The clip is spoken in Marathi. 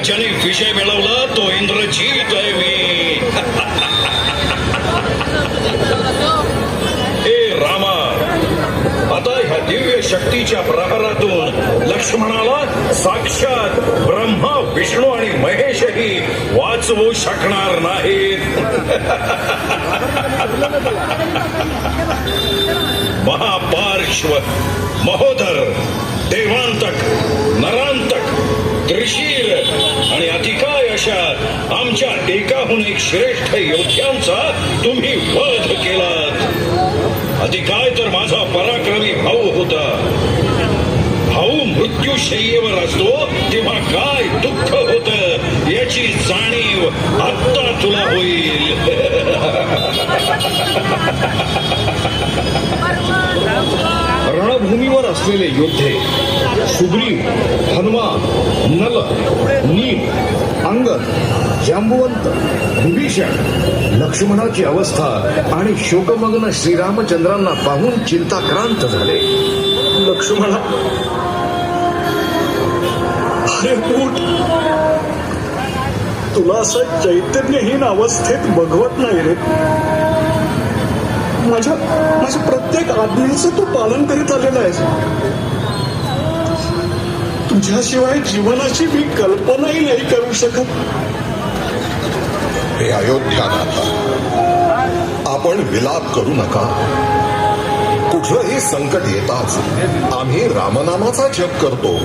ज्याने विजय मिळवला तो इंद्रजीत आहे मी. हे रामा, आता ह्या दिव्य शक्तीच्या प्रहारातून लक्ष्मणाला साक्षात ब्रह्मा, विष्णू आणि महेशही वाचवू शकणार नाहीत. महापार्श्व, महोदर, देवांतक, नरांतक, त्रिशील आणि अतिकाय अशा आमच्या एकाहून एक श्रेष्ठ योद्ध्यांचा तुम्ही वध केलात. अतिकाय तर माझा पराक्रमी भाऊ होता. भाऊ मृत्यूशय्येवर असतो तेव्हा काय दुःख होतं याची जाणीव आत्ता तुला होईल. रणभूमीवर असलेले योद्धे सुग्रीव, हनुमान, नल, नील, अंगद, जांबुवंत, विभीषण, लक्ष्मणाची अवस्था आणि शोकमग्न श्रीरामचंद्रांना पाहून चिंताक्रांत झाले. लक्ष्मणा, अरे उठ. तुला असं चैतन्यहीन अवस्थेत बघवत नाही रे. माझ्या प्रत्येक आज्ञेचं तू पालन करीत आलेला आहेस. तुझ्याशिवाय जीवनाची मी कल्पनाही नाही करू शकत. हे अयोध्यानाथा, आपण विलाप करू नका. कुठलंही संकट येताच आम्ही रामनामाचा जप करतो.